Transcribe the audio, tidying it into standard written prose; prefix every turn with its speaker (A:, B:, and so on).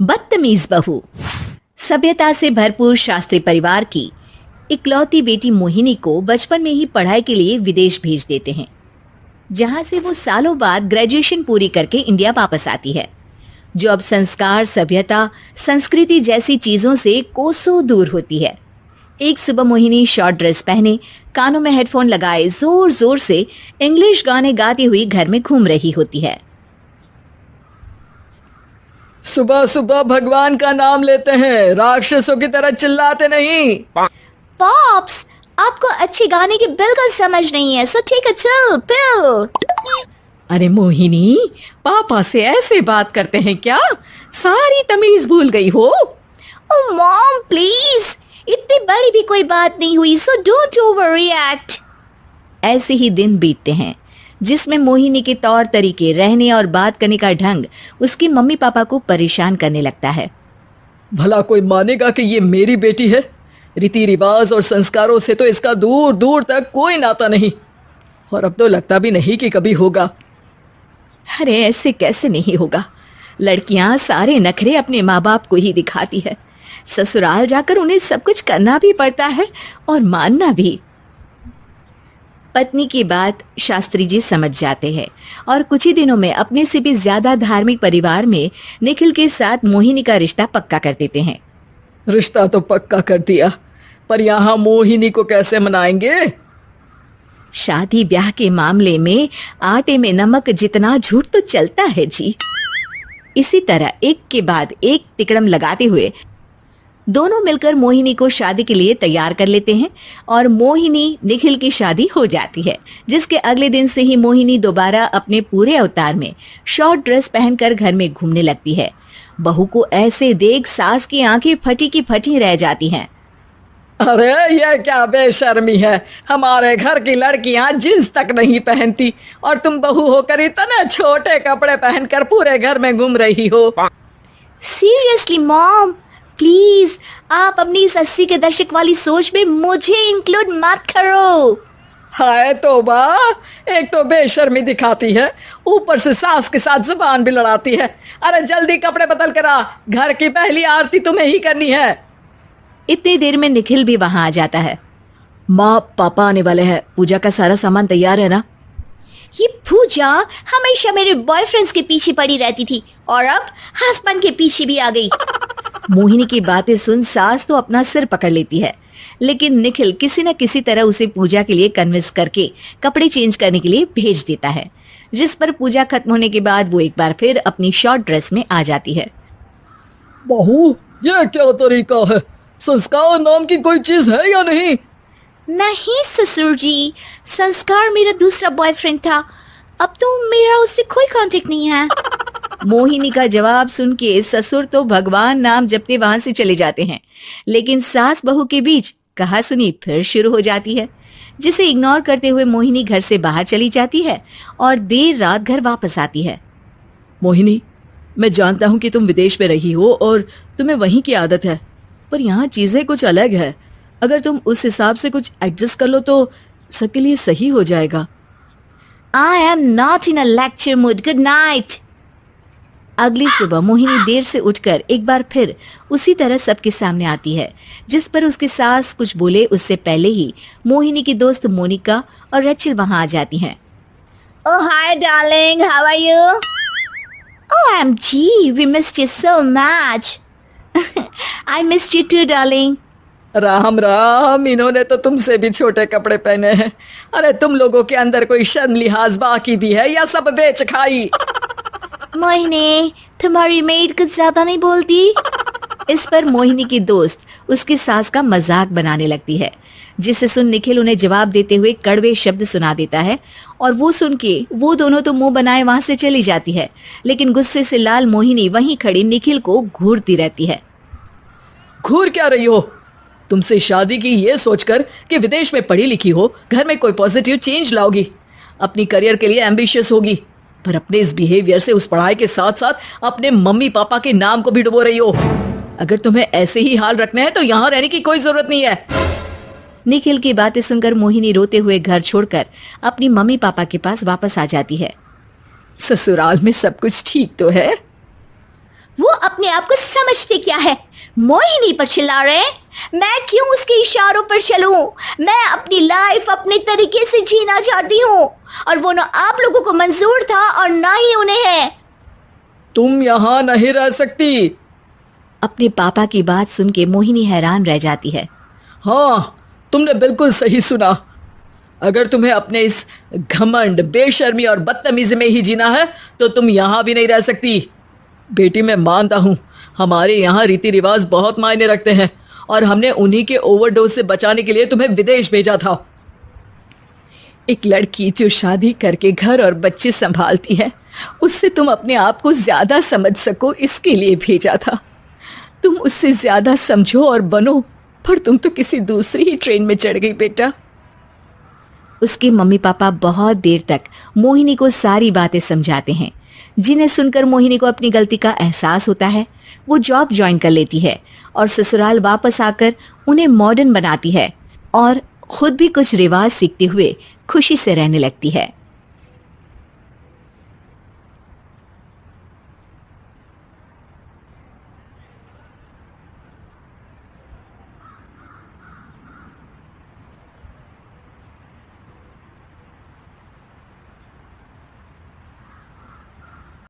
A: बदतमीज बहू। सभ्यता से भरपूर शास्त्री परिवार की इकलौती बेटी मोहिनी को बचपन में ही पढ़ाई के लिए विदेश भेज देते हैं, जहां से वो सालों बाद ग्रेजुएशन पूरी करके इंडिया वापस आती है, जो अब संस्कार, सभ्यता, संस्कृति जैसी चीजों से कोसों दूर होती है। एक सुबह मोहिनी शॉर्ट ड्रेस पहने, कानों में हेडफोन लगाए जोर जोर से इंग्लिश गाने गाती हुई घर में घूम रही होती है।
B: सुबह सुबह भगवान का नाम लेते हैं, राक्षसों की तरह चिल्लाते नहीं।
A: पॉप्स, आपको अच्छे गाने की बिल्कुल समझ नहीं है, so take a chill pill.
B: अरे मोहिनी, पापा से ऐसे बात करते हैं क्या? सारी तमीज भूल गई हो।
A: ओह मॉम प्लीज, इतनी बड़ी भी कोई बात नहीं हुई, सो डोंट ओवर रिएक्ट। ऐसे ही दिन बीतते हैं जिसमें मोहिनी के तौर तरीके, रहने और बात करने का ढंग उसकी मम्मी पापा को परेशान करने लगता है।
B: भला कोई मानेगा कि ये मेरी बेटी है? रीति रिवाज और संस्कारों से तो इसका दूर दूर तक कोई नाता नहीं, और अब तो लगता भी नहीं कि कभी होगा।
A: अरे ऐसे कैसे नहीं होगा? लड़कियां सारे नखरे अपने माँ बाप को ही दिखाती है। ससुराल जाकर उन्हें सब कुछ करना भी पड़ता है और मानना भी। पत्नी की बात शास्त्री जी समझ जाते हैं और कुछ ही दिनों में अपने से भी ज्यादा धार्मिक परिवार में निखिल के साथ मोहिनी का रिश्ता पक्का कर देते हैं।
B: रिश्ता तो पक्का कर दिया, पर यहाँ मोहिनी को कैसे मनाएंगे?
A: शादी ब्याह के मामले में आटे में नमक जितना झूठ तो चलता है जी। इसी तरह एक के बाद एक तिकड़म लगाते हुए दोनों मिलकर मोहिनी को शादी के लिए तैयार कर लेते हैं और मोहिनी निखिल की शादी हो जाती है, जिसके अगले दिन से ही मोहिनी दोबारा अपने पूरे अवतार में शॉर्ट ड्रेस पहनकर घर में घूमने लगती है। बहू को ऐसे देख सास की आंखें फटी की फटी रह जाती हैं।
B: अरे ये क्या बेशर्मी है, हमारे घर की लड़कियां जींस तक नहीं पहनती और तुम बहू होकर इतने छोटे कपड़े पहनकर पूरे घर में घूम रही हो।
A: सीरियसली मॉम, प्लीज आप अपनी इस 80 के दशक वाली सोच में मुझे इंक्लूड मत करो।
B: हाय तौबा, एक तो बेशर्मी दिखाती है, ऊपर से सास के साथ जुबान भी लड़ाती है। अरे जल्दी कपड़े बदल कर आ, घर की पहली आरती तुम्हें ही करनी है।
A: इतनी देर में निखिल भी वहां आ जाता है।
B: माँ पापा आने वाले हैं, पूजा का सारा सामान तैयार है ना?
A: ये पूजा हमेशा मेरे बॉयफ्रेंड्स के पीछे पड़ी रहती थी और अब हस्बैंड के पीछे भी आ गई।
B: मोहिनी की बातें सुन सास तो अपना सिर पकड़ लेती है, लेकिन निखिल किसी न किसी तरह उसे पूजा के लिए कन्विंस करके कपड़े चेंज करने के लिए भेज देता है, जिस पर पूजा खत्म होने के बाद वो एक बार फिर अपनी शॉर्ट ड्रेस में आ जाती है।
C: बहू, ये क्या तरीका है? संस्कार नाम की कोई चीज है या नहीं?
A: नहीं ससुर जी, संस्कार मेरा दूसरा बॉयफ्रेंड था, अब तो मेरा उससे कोई कांटेक्ट नहीं है।
B: मोहिनी का जवाब सुन के ससुर तो भगवान नाम जपते वहां से चले जाते हैं, लेकिन सास बहू के बीच कहासुनी फिर शुरू हो जाती है, जिसे इग्नोर करते हुए मोहिनी घर से बाहर चली जाती है और देर रात घर वापस आती है। मोहिनी, मैं जानता हूँ कि तुम विदेश में रही हो और तुम्हें वहीं की आदत है, पर यहाँ चीजें कुछ अलग है। अगर तुम उस हिसाब से कुछ एडजस्ट कर लो तो सबके लिए सही हो जाएगा।
A: I am not in a lecture mood. Good night.
B: अगली सुबह मोहिनी देर से उठकर एक बार फिर उसी तरह सबके सामने आती है, जिस पर उसकी सास कुछ बोले उससे पहले ही मोहिनी की दोस्त मोनिका और रचिल वहां आ जाती हैं।
A: Oh hi darling, how are you? OMG, we missed you so much. I missed you too darling.
B: Ram Ram, इन्होंने तो तुमसे भी छोटे कपड़े पहने हैं। अरे तुम लोगों के अंदर कोई शर्म लिहाज बाकी भी है या सब बेच खाई?
A: मोहिनी, तुम्हारी मेड कुछ ज्यादा नहीं बोलती?
B: इस पर मोहिनी की दोस्त उसकी सास का मजाक बनाने लगती है, जिसे सुन निखिल उन्हें जवाब देते हुए कड़वे शब्द सुना देता है और वो सुन के वो दोनों तो मुंह बनाए वहां से चली जाती है, लेकिन गुस्से से लाल मोहिनी वहीं खड़ी निखिल को घूरती रहती है। घूर क्या रही हो? तुमसे शादी की ये सोचकर कि विदेश में पढ़ी लिखी हो, घर में कोई पॉजिटिव चेंज लाओगी, अपनी करियर के लिए एम्बिशियस होगी, पर अपने इस बिहेवियर से उस पढ़ाई के साथ साथ अपने मम्मी पापा के नाम को भी डुबो रही हो। अगर तुम्हें ऐसे ही हाल रखना है तो यहाँ रहने की कोई जरूरत नहीं है। निखिल की बातें सुनकर मोहिनी रोते हुए घर छोड़कर अपनी मम्मी पापा के पास वापस आ जाती है। ससुराल में सब कुछ ठीक तो है?
A: वो अपने आप को समझते क्या है? मोहिनी पर चिल्ला रहे हैं? मैं क्यों उसके इशारों पर चलूं? मैं अपनी लाइफ अपने तरीके से जीना चाहती हूँ और वो ना आप लोगों को मंजूर था और ना ही उन्हें है।
C: तुम यहाँ नहीं रह सकती।
B: अपने पापा की बात सुन के मोहिनी हैरान रह जाती है।
C: हाँ, तुमने बिल्कुल सही सुना। अगर तुम्हें अपने इस घमंड, बेशर्मी और बदतमीजी में ही जीना है तो तुम यहाँ भी नहीं रह सकती। बेटी, मैं मानता हूँ हमारे यहाँ रीति रिवाज बहुत मायने रखते हैं और हमने उन्हीं के ओवरडोज से बचाने के लिए तुम्हें विदेश भेजा था।
B: एक लड़की जो शादी करके घर और बच्चे संभालती है, उससे तुम अपने आप को ज्यादा समझ सको इसके लिए भेजा था। तुम उससे ज्यादा समझो और बनो, पर तुम तो किसी दूसरी ही ट्रेन में चढ़ गई बेटा। उसके मम्मी पापा बहुत देर तक मोहिनी को सारी बातें समझाते हैं, जिन्हें सुनकर मोहिनी को अपनी गलती का एहसास होता है। वो जॉब ज्वाइन कर लेती है और ससुराल वापस आकर उन्हें मॉडर्न बनाती है और खुद भी कुछ रिवाज सीखते हुए खुशी से रहने लगती है।